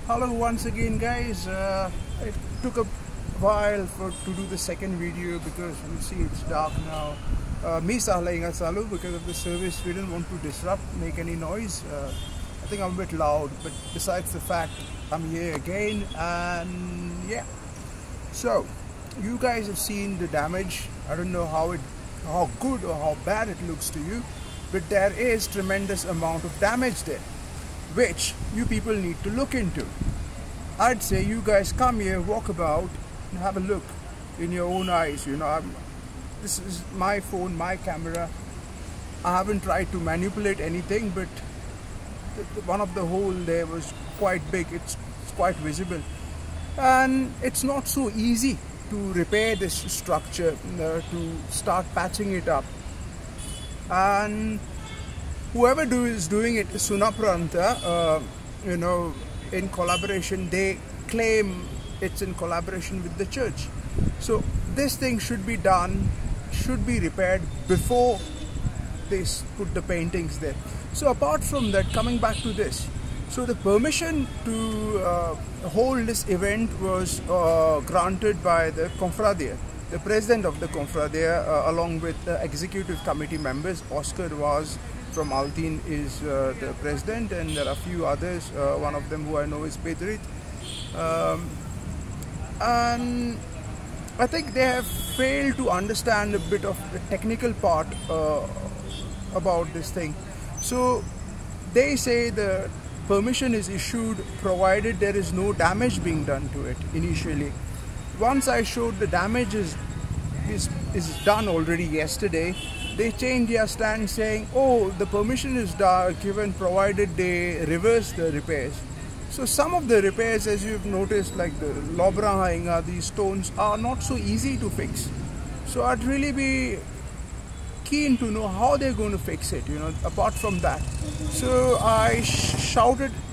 Hello once again, guys. It took a while to do the second video because you see it's dark now. Me sahla ingat salu because of the service. We didn't want to disrupt, make any noise. I think I'm a bit loud, but besides the fact, I'm here again, and yeah. So you guys have seen the damage. I don't know how good or how bad it looks to you, but there is tremendous amount of damage there, which you people need to look into. I'd say you guys come here, walk about, and have a look in your own eyes. You know, this is my phone, my camera. I haven't tried to manipulate anything, but one of the hole there was quite big. It's quite visible, and it's not so easy to repair this structure, to start patching it up. And whoever is doing it, Sunapranta, you know, in collaboration, they claim it's in collaboration with the church. So this thing should be done, should be repaired before they put the paintings there. So apart from that, coming back to this, so the permission to hold this event was granted by the Confradia, the president of the Confradia, along with the executive committee members. Oscar was from Altin is the president, and there are a few others. One of them who I know is Pedrit. And I think they have failed to understand a bit of the technical part about this thing. So they say the permission is issued provided there is no damage being done to it initially. Once I showed the damage is done already yesterday, they changed their stand saying, oh, the permission is given provided they reverse the repairs. So some of the repairs, as you've noticed, like the lobra, these stones are not so easy to fix. So I'd really be keen to know how they're going to fix it, you know, apart from that. So I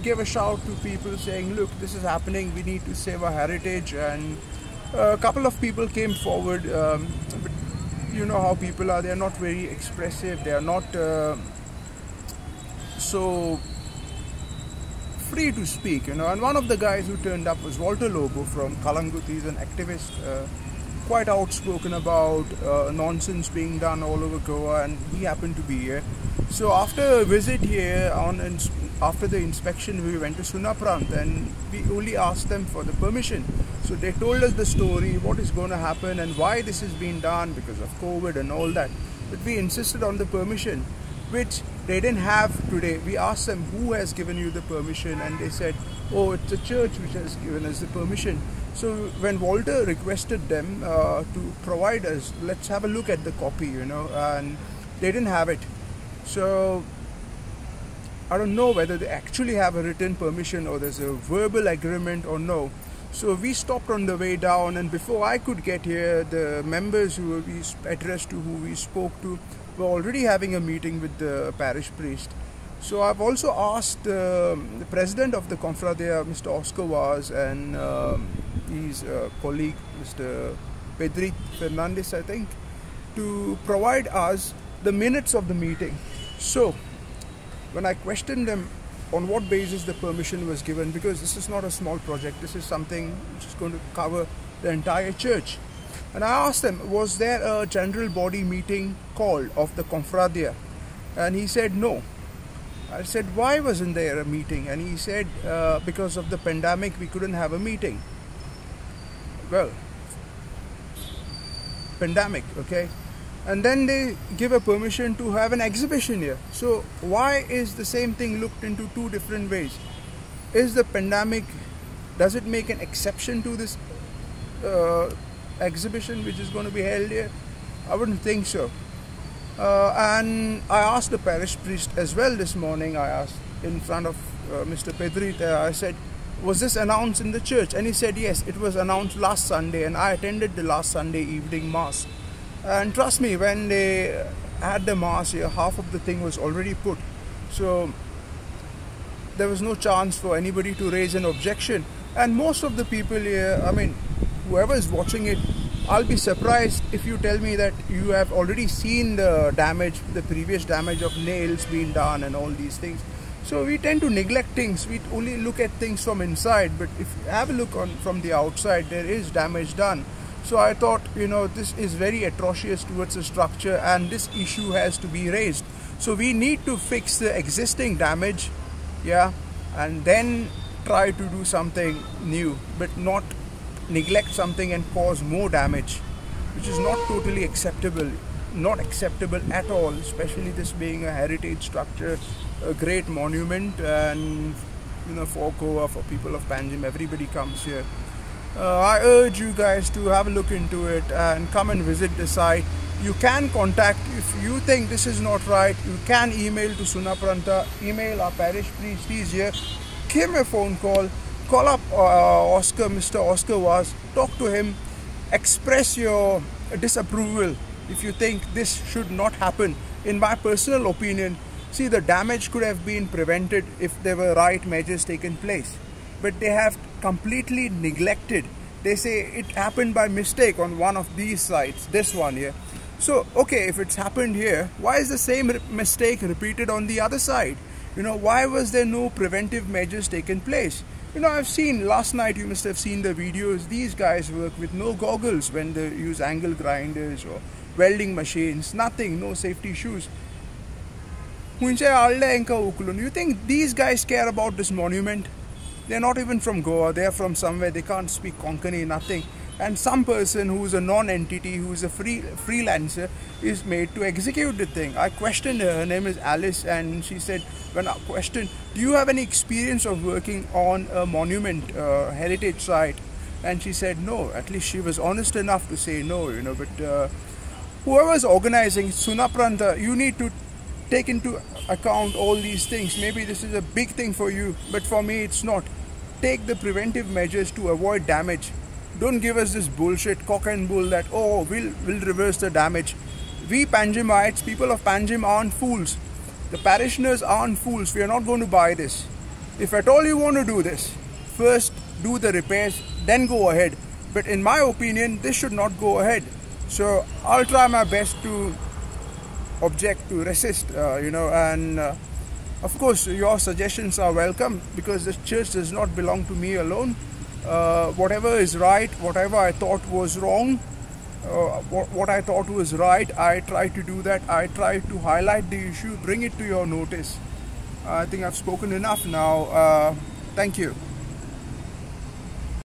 gave a shout to people saying, look, this is happening, we need to save our heritage. And a couple of people came forward, but you know how people are, they're not very expressive, they are not so free to speak, you know. And one of the guys who turned up was Walter Lobo from Kalangut. He's an activist, quite outspoken about nonsense being done all over Goa, and he happened to be here. So after a visit here, after the inspection, we went to Sunaprant and we only asked them for the permission. So they told us the story, what is going to happen and why this is being done because of COVID and all that. But we insisted on the permission, which they didn't have today. We asked them, who has given you the permission? And they said, oh, it's a church which has given us the permission. So when Walter requested them to provide us, let's have a look at the copy, you know, and they didn't have it. So I don't know whether they actually have a written permission or there's a verbal agreement or no. So we stopped on the way down, and before I could get here, the members who we addressed to, who we spoke to, were already having a meeting with the parish priest. So I've also asked the president of the Confradia, Mr. Oscar was, and his colleague, Mr. Pedrit Fernandez, I think, to provide us the minutes of the meeting. So when I questioned them on what basis the permission was given, because this is not a small project, this is something which is going to cover the entire church. And I asked them, was there a general body meeting called of the Confradia? And he said no. I said, why wasn't there a meeting? And he said, because of the pandemic, we couldn't have a meeting. Well, pandemic, okay? And then they give a permission to have an exhibition here. So why is the same thing looked into two different ways? Is the pandemic, does it make an exception to this exhibition which is going to be held here? I wouldn't think so. And I asked the parish priest as well this morning. I asked in front of Mr. Pedrit, I said, was this announced in the church? And he said, yes, it was announced last Sunday, and I attended the last Sunday evening mass. And trust me, when they had the mass here, half of the thing was already put. So there was no chance for anybody to raise an objection. And most of the people here, I mean, whoever is watching it, I'll be surprised if you tell me that you have already seen the damage, the previous damage of nails being done and all these things. So we tend to neglect things. We only look at things from inside, but if you have a look from the outside, there is damage done. So I thought, this is very atrocious towards the structure, and this issue has to be raised. So we need to fix the existing damage, yeah, and then try to do something new, but not neglect something and cause more damage, which is not totally acceptable. Not acceptable at all, especially this being a heritage structure, a great monument, and for Goa, for people of Panjim, everybody comes here. I urge you guys to have a look into it and come and visit the site. You can contact, if you think this is not right, you can email to Sunapranta, email our parish priest, he's here, give him a phone call up Oscar, Mr. Oscar was, talk to him, express your disapproval if you think this should not happen. In my personal opinion, see, the damage could have been prevented if there were right measures taken place, but they have completely neglected. They say it happened by mistake on one of these sites, this one here. So okay, if it's happened here, why is the same mistake repeated on the other side? Why was there no preventive measures taken place? I've seen, last night you must have seen the videos, these guys work with no goggles when they use angle grinders or welding machines, nothing, no safety shoes. You think these guys care about this monument? They're not even from Goa, they're from somewhere, they can't speak Konkani, nothing. And some person who's a non-entity, who's a freelancer, is made to execute the thing. I questioned her, her name is Alice, and she said, when I questioned, do you have any experience of working on a monument, heritage site? And she said no. At least she was honest enough to say no, but whoever's organizing Sunapranta, you need to take into account all these things. Maybe this is a big thing for you, but for me it's not. Take the preventive measures to avoid damage. Don't give us this bullshit cock and bull that, oh, we'll reverse the damage. We Panjimites, people of Panjim, aren't fools. The parishioners aren't fools. We are not going to buy this. If at all you want to do this, first do the repairs, then go ahead. But in my opinion, this should not go ahead. So I'll try my best to object, to resist, and of course your suggestions are welcome, because the church does not belong to me alone. Whatever is right, whatever I thought was wrong, what I thought was right, I try to do that. I try to highlight the issue, bring it to your notice. I think I've spoken enough now. Thank you.